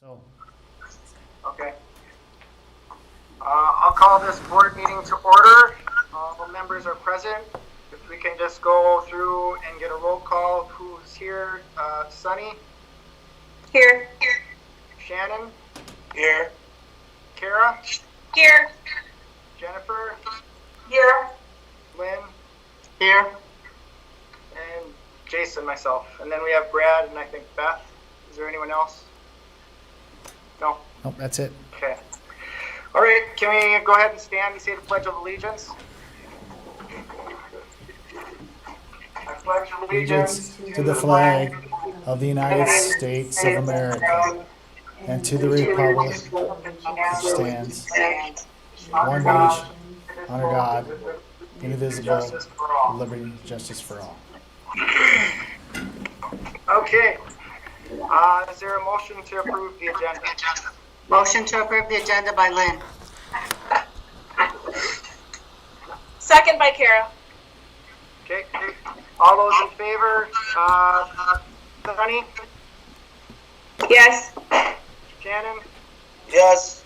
So, Okay. I'll call this board meeting to order. All members are present. If we can just go through and get a roll call of who's here. Sunny? Here. Shannon? Here. Kara? Here. Jennifer? Here. Lynn? Here. And Jason, myself. And then we have Brad and I think Beth. Is there anyone else? No? nope, that's it. Okay. All right, can we go ahead and stand and say the Pledge of Allegiance? I pledge Allegiance to the flag of the United States of America and to the republic which stands one nation, under God, indivisible, with liberty and justice for all. Okay. Is there a motion to approve the agenda? Motion to approve the agenda by Lynn. Second by Kara. Okay. All those in favor? Sunny? Yes. Shannon? Yes.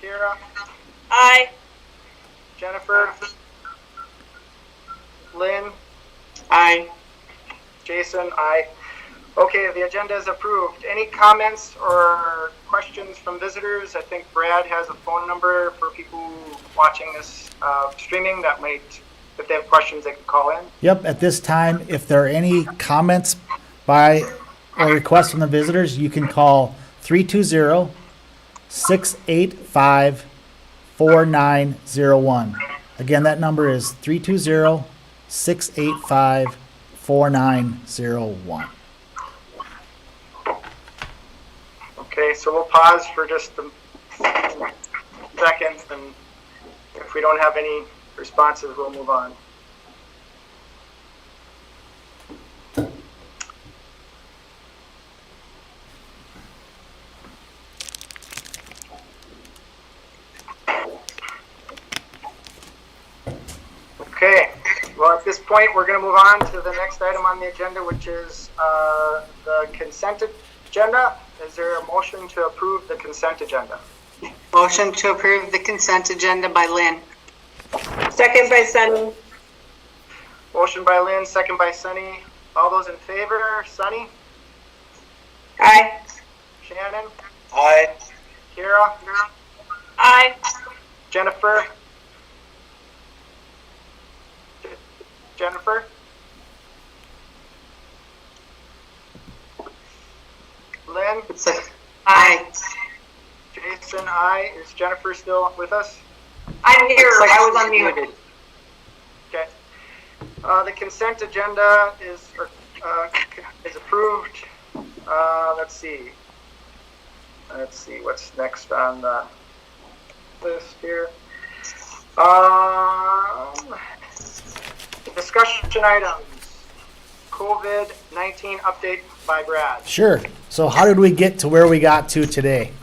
Kara? Aye. Jennifer? Lynn? Aye. Jason? Aye. Okay, the agenda is approved. Any comments or questions from visitors? I think Brad has a phone number for people watching this streaming that might, if they have questions, they can call in. Yep, at this time, if there are any comments by or requests from the visitors, you can call 320-685-4901. Again, that number is 320-685-4901. Okay, so we'll pause for just a second, and if we don't have any responses, we'll move on. Okay, well, at this point, we're going to move on to the next item on the agenda, which is the consent agenda. Is there a motion to approve the consent agenda? Motion to approve the consent agenda by Lynn. Second by Sunny. Motion by Lynn, second by Sunny. All those in favor? Sunny? Aye. Shannon? Aye. Kara? Aye. Jennifer? Jennifer? Lynn? Aye. Jason, aye. Is Jennifer still with us? I'm here. I was unmuted. Okay. The consent agenda is approved. Let's see. What's next on the list here. Discussion items. COVID-19 update by Brad. Sure. So how did we get to where we got to today?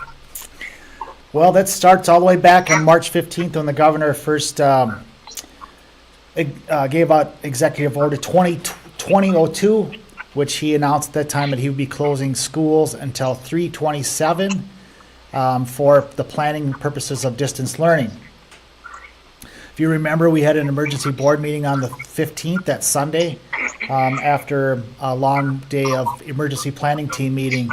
Well, that starts all the way back on March 15th when the governor first gave out Executive Order 2002, which he announced at that time that he would be closing schools until 3/27 for the planning purposes of distance learning. If you remember, we had an emergency board meeting on the 15th, that Sunday, after a long day of emergency planning team meeting.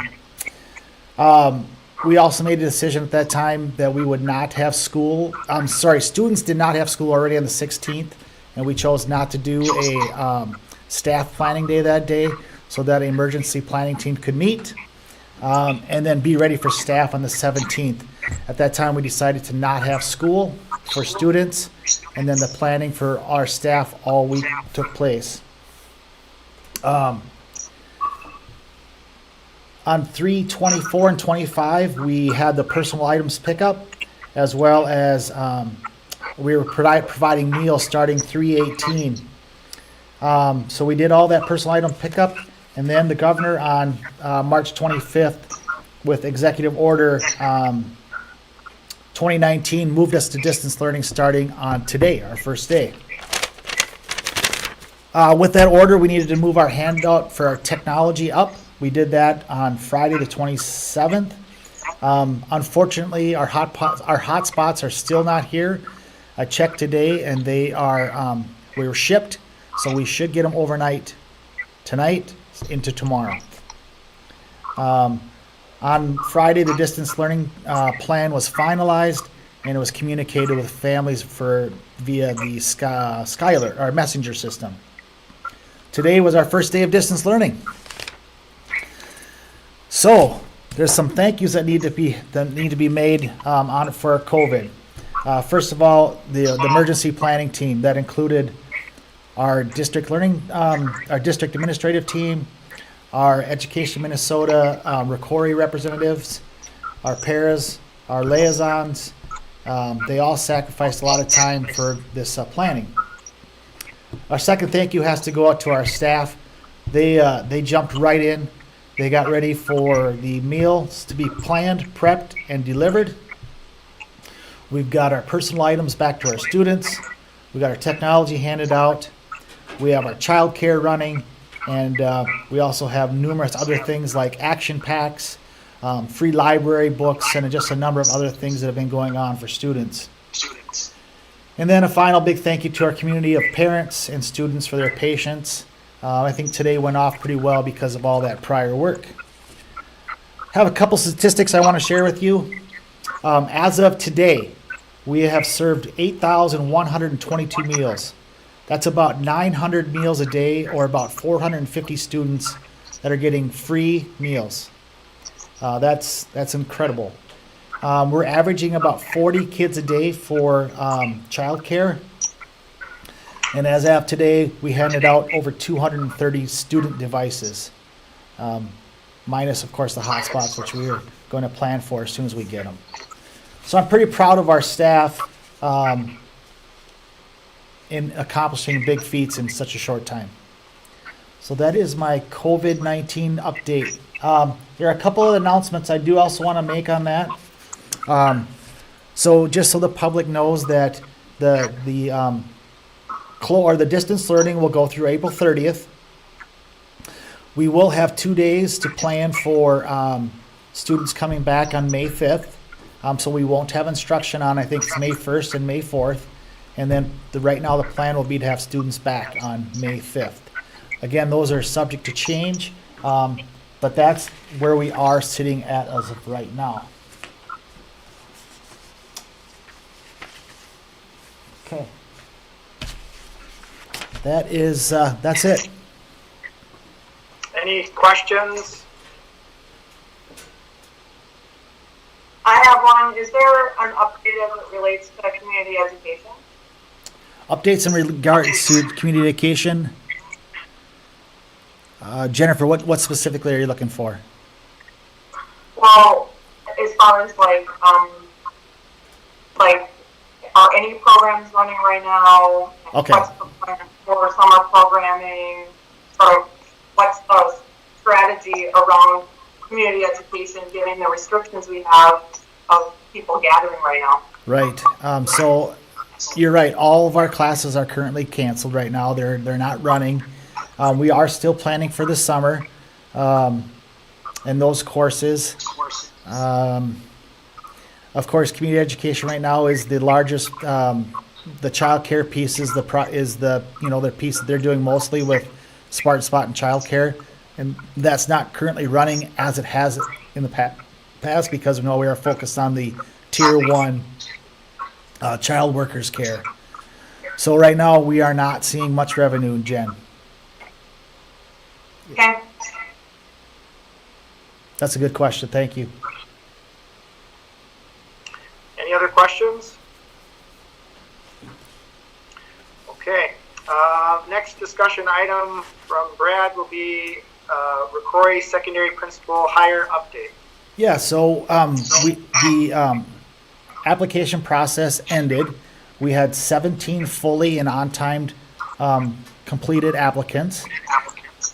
We also made a decision at that time that we would not have school. Students did not have school already on the 16th, and we chose not to do a staff planning day that day so that an emergency planning team could meet and then be ready for staff on the 17th. At that time, we decided to not have school for students, and then the planning for our staff all week took place. On 3/24 and 25, we had the personal items pickup, as well as we were providing meals starting 3/18. So we did all that personal item pickup, and then the governor on March 25th, with Executive Order 2019, moved us to distance learning starting on today, our first day. With that order, we needed to move our handout for our technology up. We did that on Friday the 27th. Unfortunately, our hot spots are still not here. I checked today, and they are we were shipped, so we should get them overnight tonight into tomorrow. On Friday, the distance learning plan was finalized, and it was communicated with families via the Skylar, our messenger system. Today was our first day of distance learning. So there's some thank yous that need to be made for COVID. First of all, the emergency planning team that included our district administrative team, our Education Minnesota Rocori representatives, our paras, our liaisons. They all sacrificed a lot of time for this planning. Our second thank you has to go out to our staff. They jumped right in. They got ready for the meals to be planned, prepped, and delivered. We've got our personal items back to our students. We got our technology handed out. We have our child care running. And we also have numerous other things like action packs, free library books, and just a number of other things that have been going on for students. And then a final big thank you to our community of parents and students for their patience. I think today went off pretty well because of all that prior work. I have a couple statistics I want to share with you. As of today, we have served 8,122 meals. That's about 900 meals a day, or about 450 students that are getting free meals. That's incredible. We're averaging about 40 kids a day for childcare. And as of today, we handed out over 230 student devices, minus, of course, the hotspots, which we are going to plan for as soon as we get them. So I'm pretty proud of our staff in accomplishing big feats in such a short time. So that is my COVID-19 update. There are a couple of announcements I do also want to make on that. So just so the public knows that the distance learning will go through April 30th. We will have 2 days to plan for students coming back on May 5th. So we won't have instruction on, I think it's May 1st and May 4th. And then right now the plan will be to have students back on May 5th. Again, those are subject to change, but that's where we are sitting at as of right now. Okay. That's it. Any questions? I have one. Is there an update as it relates to community education? Updates in regards to community education. Jennifer, what specifically are you looking for? Well, as far as like, are any programs running right now? Okay. What's the plan for summer programming? Sort of, what's the strategy around community education, given the restrictions we have of people gathering right now? Right. So you're right. All of our classes are currently canceled right now. They're not running. We are still planning for the summer and those courses. Of course, community education right now is the largest. The child care piece is their piece that they're doing mostly with Smart Spot and child care, and that's not currently running as it has in the past because we are focused on the Tier 1 child workers care. So right now we are not seeing much revenue, Jen. Okay. That's a good question. Thank you. Any other questions? Okay. Next discussion item from Brad will be Rocori Secondary Principal Hire Update. Yeah, so the application process ended. We had 17 fully and on-timed completed applicants.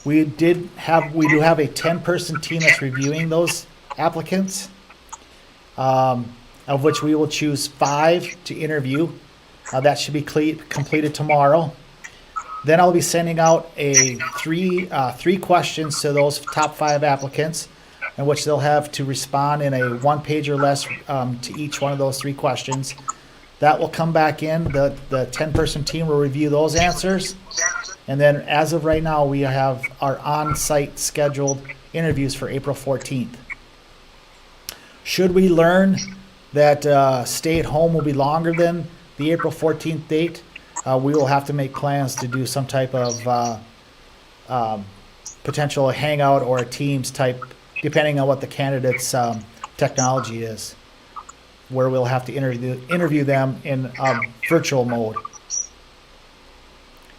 We do have a 10-person team that's reviewing those applicants, of which we will choose 5 to interview. That should be completed tomorrow. Then I'll be sending out three questions to those top 5 applicants. in which they'll have to respond in a 1 page or less to each one of those 3 questions. That will come back in. The 10-person team will review those answers. And then as of right now, we have our on-site scheduled interviews for April 14th. Should we learn that stay at home will be longer than the April 14th date, we will have to make plans to do some type of potential hangout or a Teams type, depending on what the candidate's technology is, where we'll have to interview them in virtual mode.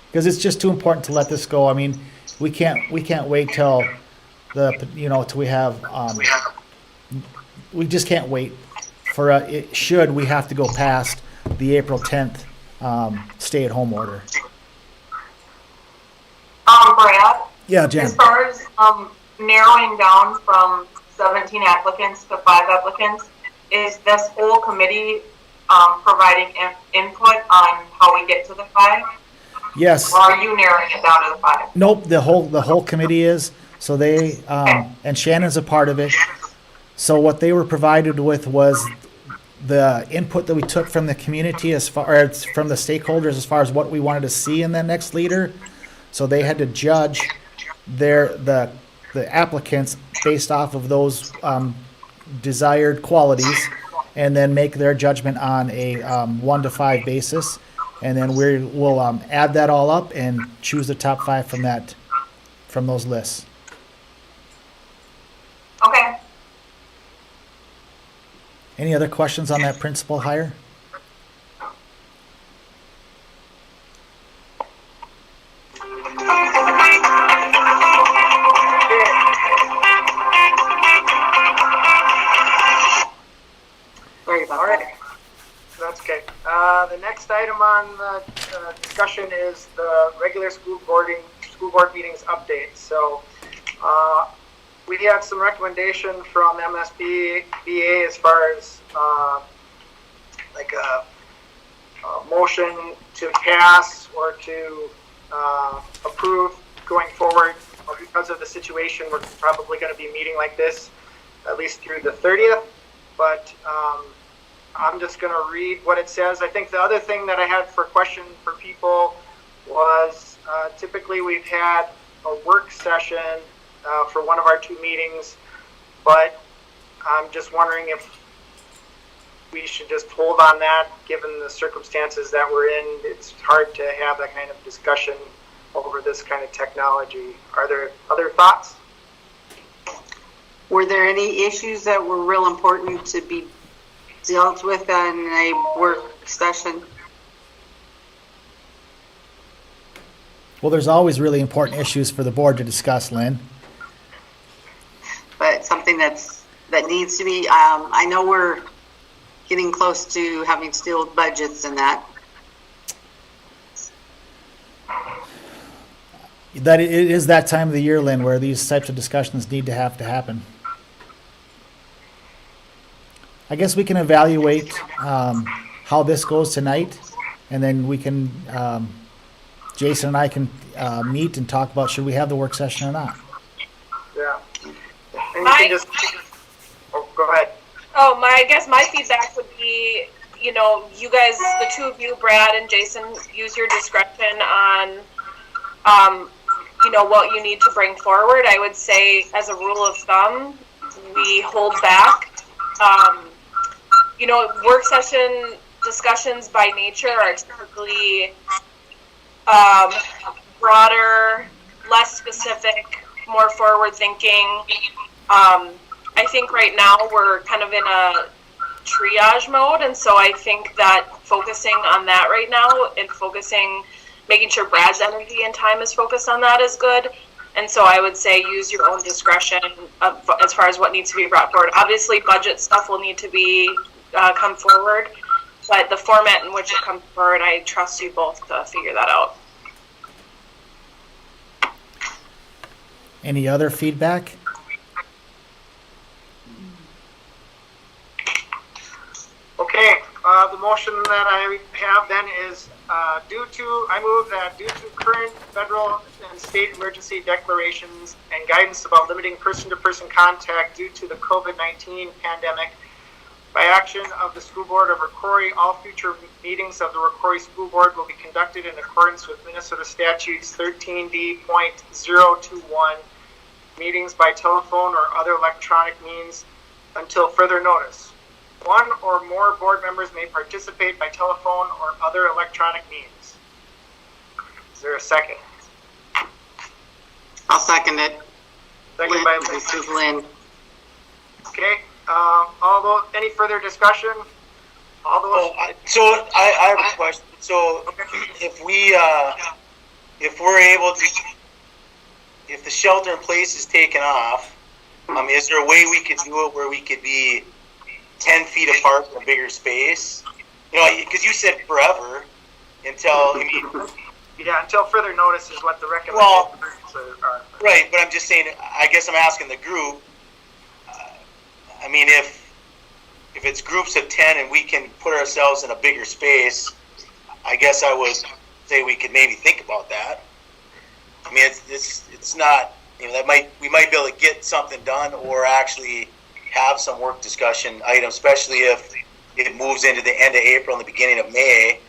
Because it's just too important to let this go. I mean, we can't wait till till we have we just can't wait for should we have to go past the April 10th stay-at-home order. Brad? Yeah, Jen. As far as narrowing down from 17 applicants to 5 applicants, is this whole committee providing input on how we get to the 5? Yes. Or are you narrowing it down to the 5? Nope. The whole committee is. So they and Shannon's a part of it. So what they were provided with was the input that we took from the community as far as from the stakeholders as far as what we wanted to see in the next leader. So they had to judge the applicants based off of those desired qualities, and then make their judgment on a 1 to 5 basis, and then we'll add that all up and choose the top 5 from those lists. Okay. Any other questions on that principal hire? All right. That's okay. The next item on the discussion is the regular school board meetings update. So we had some recommendation from MSBA as far as like a motion to pass or to approve going forward. Because of the situation, we're probably going to be meeting like this at least through the 30th. But I'm just going to read what it says. I think the other thing that I had for question for people was typically we've had a work session for one of our 2 meetings, but I'm just wondering if we should just hold on that given the circumstances that we're in. It's hard to have that kind of discussion over this kind of technology. Are there other thoughts? Were there any issues that were real important to be dealt with in a work session? Well, there's always really important issues for the board to discuss, Lynn. But something that needs to be, I know we're getting close to having to deal with budgets and that. That it is that time of the year, Lynn, where these types of discussions need to happen. I guess we can evaluate how this goes tonight, and then we can, Jason and I can meet and talk about should we have the work session or not. Yeah. And you can just, go ahead. Oh, I guess my feedback would be, you guys, the 2 of you, Brad and Jason, use your discretion on, what you need to bring forward. I would say, as a rule of thumb, we hold back. Work session discussions by nature are typically broader, less specific, more forward-thinking. I think right now we're kind of in a triage mode, and so I think that focusing on that right now and making sure Brad's energy and time is focused on that is good. And so I would say use your own discretion as far as what needs to be brought forward. Obviously, budget stuff will need to be come forward, but the format in which it comes forward, I trust you both to figure that out. Any other feedback? Okay, The motion that I have then is I move that due to current federal and state emergency declarations and guidance about limiting person-to-person contact due to the COVID-19 pandemic, by action of the School Board of Rocori, all future meetings of the Rocori School Board will be conducted in accordance with Minnesota Statutes 13D.021, meetings by telephone or other electronic means until further notice. One or more board members may participate by telephone or other electronic means. Is there a second? I'll second it. Second by This is Lynn. Lynn. Okay. All those, any further discussion? All those. I have a question. So if we're able to, if the shelter in place is taken off, is there a way we could do it where we could be 10 feet apart in a bigger space? Because you said forever until, Yeah, until further notice is what the recommendations are. right, but I'm just saying, I guess I'm asking the group, if it's groups of 10 and we can put ourselves in a bigger space, I guess I would say we could maybe think about that. It's not, we might be able to get something done or actually have some work discussion items, especially if it moves into the end of April and the beginning of May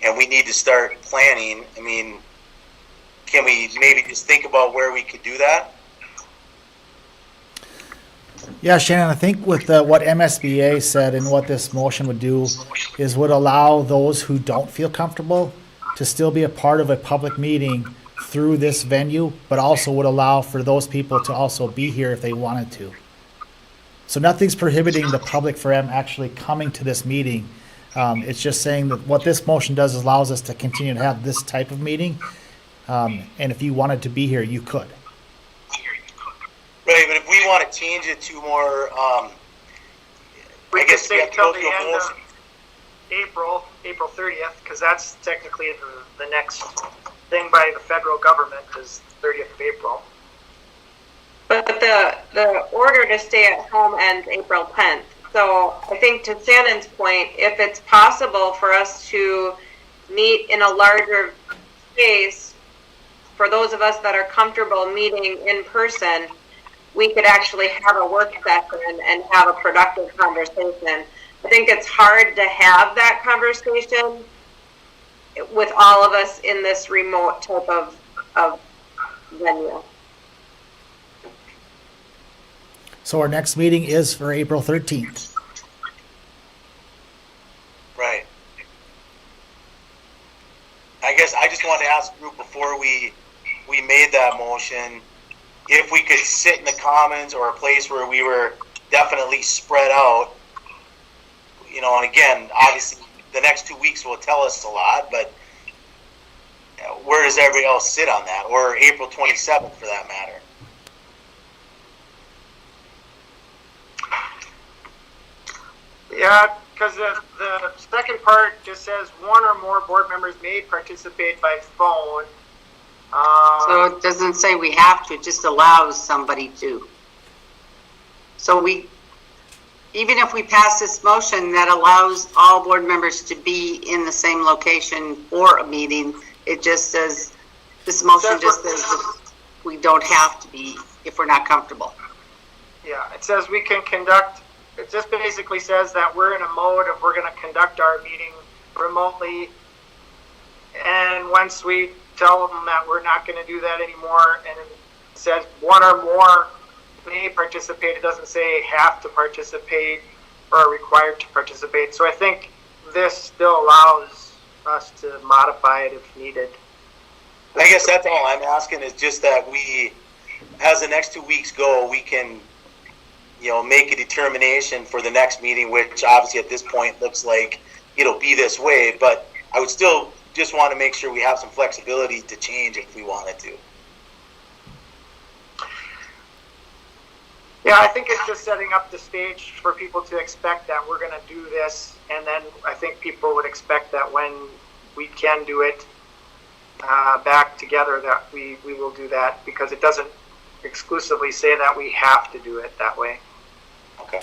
and we need to start planning. Can we maybe just think about where we could do that? Yeah, Shannon, I think with what MSBA said and what this motion would do is would allow those who don't feel comfortable to still be a part of a public meeting through this venue, but also would allow for those people to also be here if they wanted to. So nothing's prohibiting the public from actually coming to this meeting. It's just saying that what this motion does is allows us to continue to have this type of meeting. And if you wanted to be here, you could. Right, but if we want to change it to more, We I could guess we say have to till go the through a end motion. of April 30th, because that's technically the next thing by the federal government is 30th of April. But the order to stay at home ends April 10th. So I think to Shannon's point, if it's possible for us to meet in a larger space, for those of us that are comfortable meeting in person, we could actually have a work session and have a productive conversation. I think it's hard to have that conversation with all of us in this remote type of venue. So our next meeting is for April 13th. Right. I guess I just wanted to ask the group before we made that motion, if we could sit in the commons or a place where we were definitely spread out, and again, obviously the next 2 weeks will tell us a lot, but where does everybody else sit on that? Or April 27th for that matter? Yeah, because the second part just says one or more board members may participate by phone. So it doesn't say we have to, it just allows somebody to. So even if we pass this motion that allows all board members to be in the same location for a meeting, it just says, this motion just says we don't have to be if we're not comfortable. Yeah, it says we can conduct, it just basically says that we're in a mode of we're going to conduct our meeting remotely. And once we tell them that we're not going to do that anymore, and it says one or more may participate, it doesn't say have to participate or are required to participate. So I think this still allows us to modify it if needed. I guess that's all I'm asking is just that we, as the next 2 weeks go, we can, make a determination for the next meeting, which obviously at this point looks like it'll be this way, but I would still just want to make sure we have some flexibility to change if we wanted to. Yeah, I think it's just setting up the stage for people to expect that we're going to do this, and then I think people would expect that when we can do it back together that we will do that, because it doesn't exclusively say that we have to do it that way. Okay.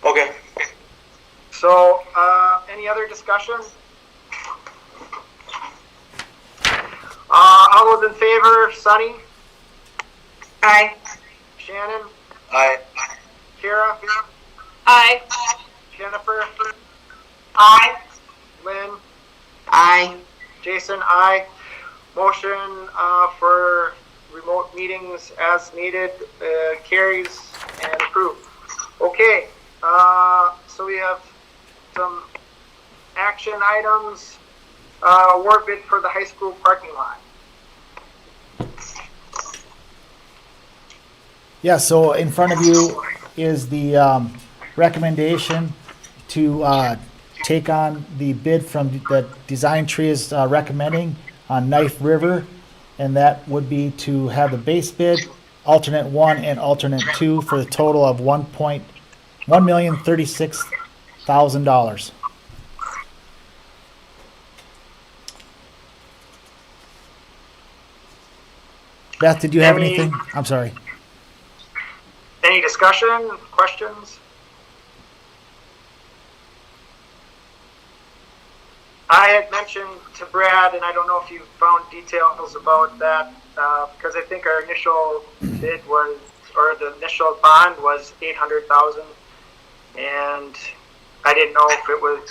Okay. So, any other discussion? All those in favor, Sunny, Aye. Shannon, Aye. Kara, Aye. Jennifer, Aye. Lynn, Aye. Jason, aye. Motion for remote meetings as needed carries and approved. Okay, so we have some action items. Award bid for the high school parking lot. Yeah, so in front of you is the recommendation to take on the bid from the Design Tree is recommending on Knife River, and that would be to have the base bid, alternate 1 and alternate 2 for the total of $1,036,000. Beth, did you have Any- anything? I'm sorry. Any discussion, questions? I had mentioned to Brad, and I don't know if you found details about that, because I think our initial bid was, or the initial bond was 800,000, and I didn't know if it was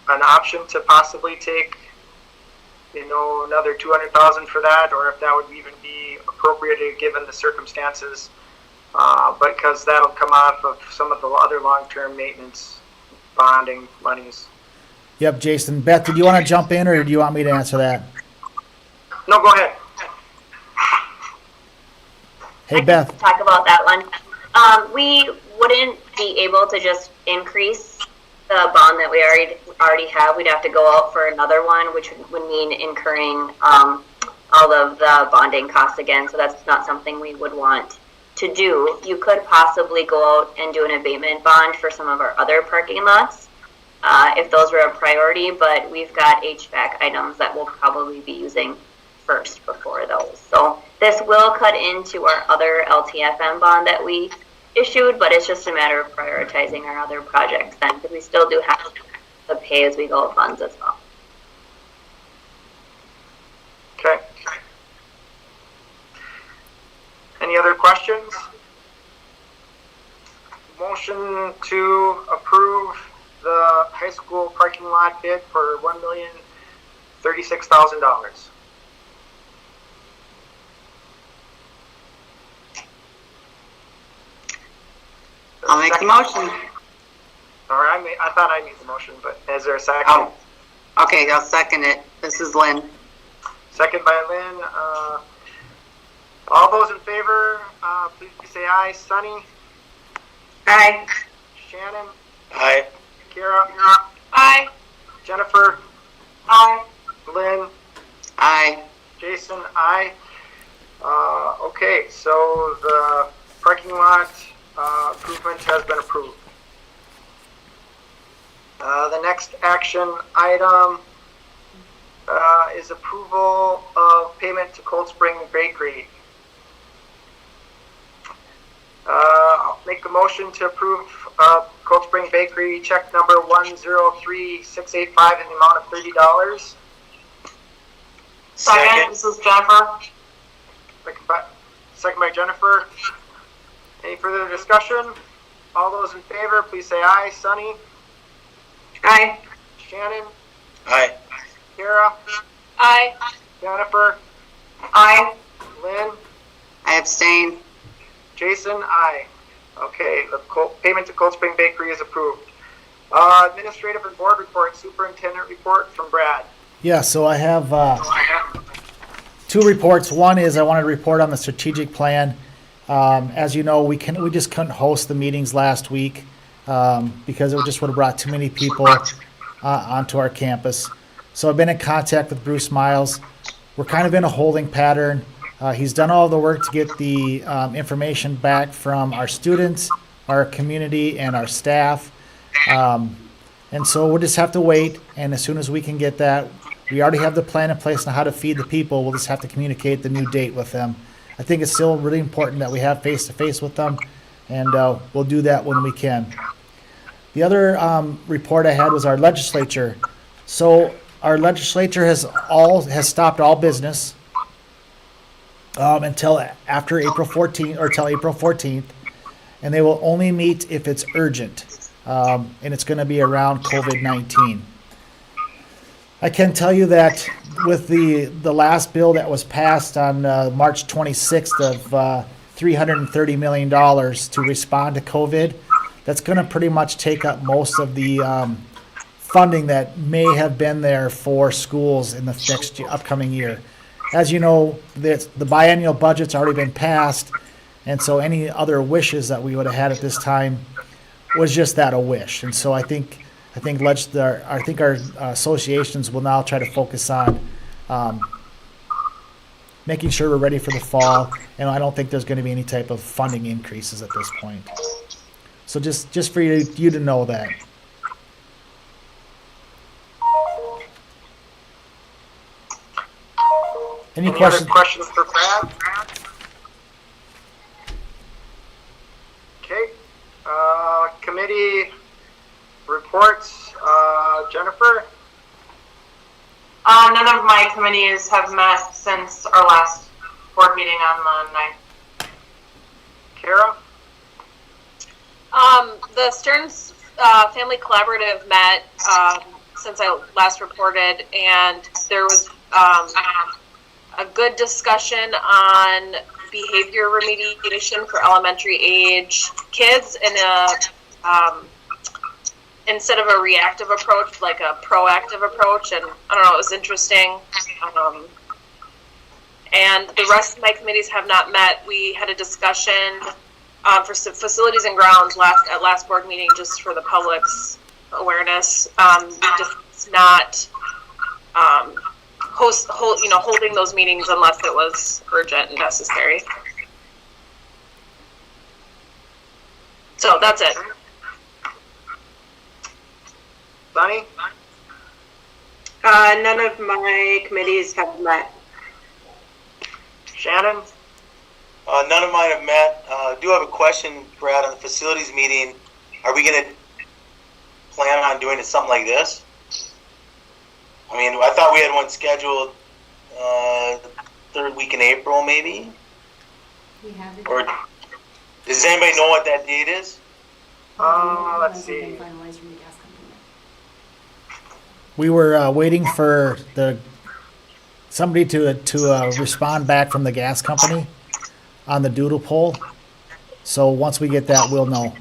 an option to possibly take, another 200,000 for that, or if that would even be appropriate given the circumstances. Because that'll come off of some of the other long-term maintenance bonding monies. Yep, Jason. Beth, did you want to jump in, or do you want me to answer that? No, go ahead. Hey, Beth. Talk about that one. We wouldn't be able to just increase the bond that we already have. We'd have to go out for another one, which would mean incurring all of the bonding costs again. So that's not something we would want to do. You could possibly go out and do an abatement bond for some of our other parking lots if those were a priority, but we've got HVAC items that we'll probably be using first before those. So this will cut into our other LTFM bond that we issued, but it's just a matter of prioritizing our other projects then, because we still do have the pay-as-we-go funds as well. Okay. Any other questions? Motion to approve the high school parking lot bid for $1,036,000. I'll make the motion. All right, I thought I made the motion, but is there a second? Oh, okay, I'll second it. This is Lynn. Second by Lynn. All those in favor, please say aye. Sunny, Aye. Shannon, Aye. Kara, Aye. Jennifer, Aye. Lynn, Aye. Jason, aye. Okay, so the parking lot improvement has been approved. The next action item is approval of payment to Cold Spring Bakery. I'll make a motion to approve Cold Spring Bakery check number 103685 in the amount of $30. Second, this is Jennifer. Second by Jennifer. Any further discussion? All those in favor, please say aye. Sunny, Aye. Shannon, Aye. Kara, Aye. Jennifer, Aye. Lynn, I abstain. Jason, aye. Okay, the payment to Cold Spring Bakery is approved. Administrative and board report, superintendent report from Brad. Yeah, so I have two reports. One is I wanted to report on the strategic plan. As you know, we just couldn't host the meetings last week because it just would have brought too many people onto our campus. So I've been in contact with Bruce Miles. We're kind of in a holding pattern. He's done all the work to get the information back from our students, our community, and our staff. And so we'll just have to wait. And as soon as we can get that, we already have the plan in place on how to feed the people. We'll just have to communicate the new date with them. I think it's still really important that we have face-to-face with them, and we'll do that when we can. The other report I had was our legislature. So our legislature has stopped all business until after April 14th or till April 14th, and they will only meet if it's urgent, and it's going to be around COVID-19. I can tell you that with the last bill that was passed on March 26th of $330 million to respond to COVID, that's going to pretty much take up most of the funding that may have been there for schools in the upcoming year. As you know, the biennial budget's already been passed, and so any other wishes that we would have had at this time was just that, a wish. And so I think our associations will now try to focus on making sure we're ready for the fall, and I don't think there's going to be any type of funding increases at this point. So just for you to know that. Any other questions for Brad? Okay. Committee reports. Jennifer? None of my committees have met since our last board meeting on the 9th. Kara? The Stearns Family Collaborative met since I last reported, and there was a good discussion on behavior remediation for elementary age kids in instead of a reactive approach, like a proactive approach. And I don't know, it was interesting. And the rest of my committees have not met. We had a discussion for some facilities and grounds at last board meeting, just for the public's awareness. We just not holding those meetings unless it was urgent and necessary. So that's it. Bunny? None of my committees have met. Shannon? None of mine have met. I do have a question, Brad, on the facilities meeting. Are we going to plan on doing something like this? I mean, I thought we had one scheduled third week in April, maybe? We have it. Or does anybody know what that date is? Let's see. We were waiting for somebody to respond back from the gas company on the doodle poll. So once we get that, we'll know.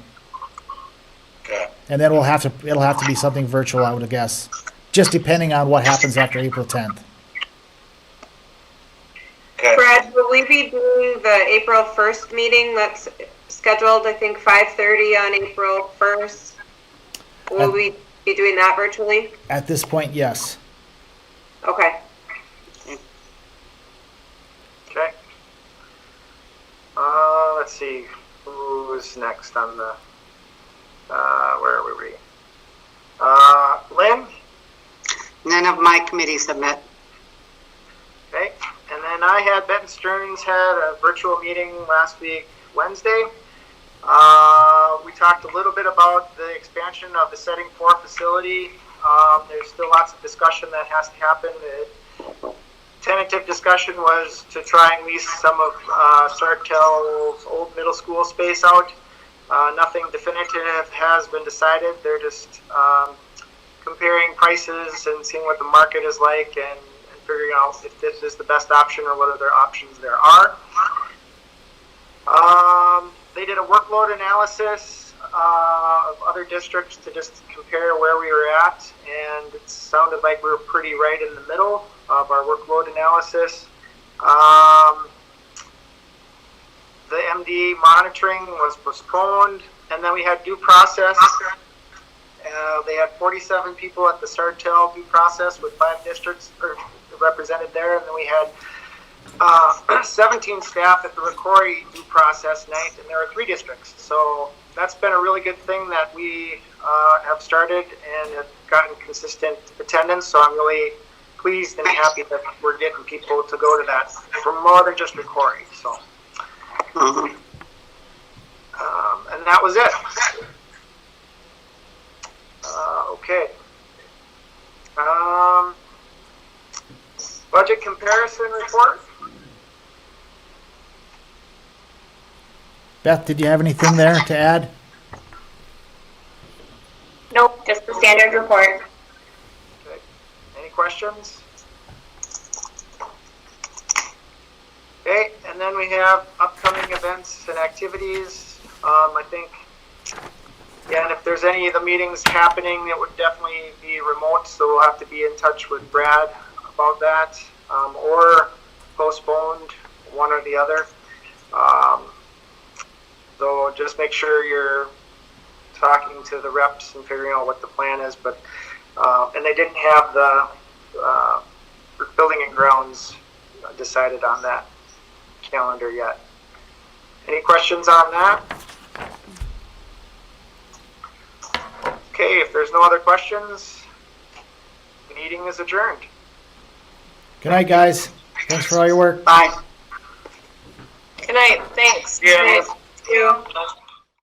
Okay. And then it'll have to be something virtual, I would guess, just depending on what happens after April 10th. Okay. Brad, will we be doing the April 1st meeting that's scheduled, I think, 5:30 on April 1st? Will we be doing that virtually? At this point, yes. Okay. Okay. Let's see. Who's next on the, where are we? Lynn? None of my committees have met. Okay. And then I had, Benton Stearns had a virtual meeting last week, Wednesday. We talked a little bit about the expansion of the Setting 4 facility. There's still lots of discussion that has to happen. The tentative discussion was to try and lease some of Sartell's old middle school space out. Nothing definitive has been decided. They're just comparing prices and seeing what the market is like and figuring out if this is the best option or what other options there are. They did a workload analysis of other districts to just compare where we were at, and it sounded like we were pretty right in the middle of our workload analysis. The MD monitoring was postponed, and then we had due process. They had 47 people at the Sartell due process with 5 districts represented there, and then we had 17 staff at the Rocori due process night, and there are 3 districts. So that's been a really good thing that we have started and have gotten consistent attendance. So I'm really pleased and happy that we're getting people to go to that from more than just Rocori. So, and that was it. Okay. Budget comparison report. Beth, did you have anything there to add? Nope, just the standard report. Okay. Any questions? Okay, and then we have upcoming events and activities. I think, yeah, and if there's any of the meetings happening, it would definitely be remote, so we'll have to be in touch with Brad about that, or postponed, one or the other. So just make sure you're talking to the reps and figuring out what the plan is, but, and they didn't have the building and grounds decided on that calendar yet. Any questions on that? Okay, if there's no other questions, the meeting is adjourned. Good night, guys. Thanks for all your work. Bye. Good night, thanks. Yeah. Thank you.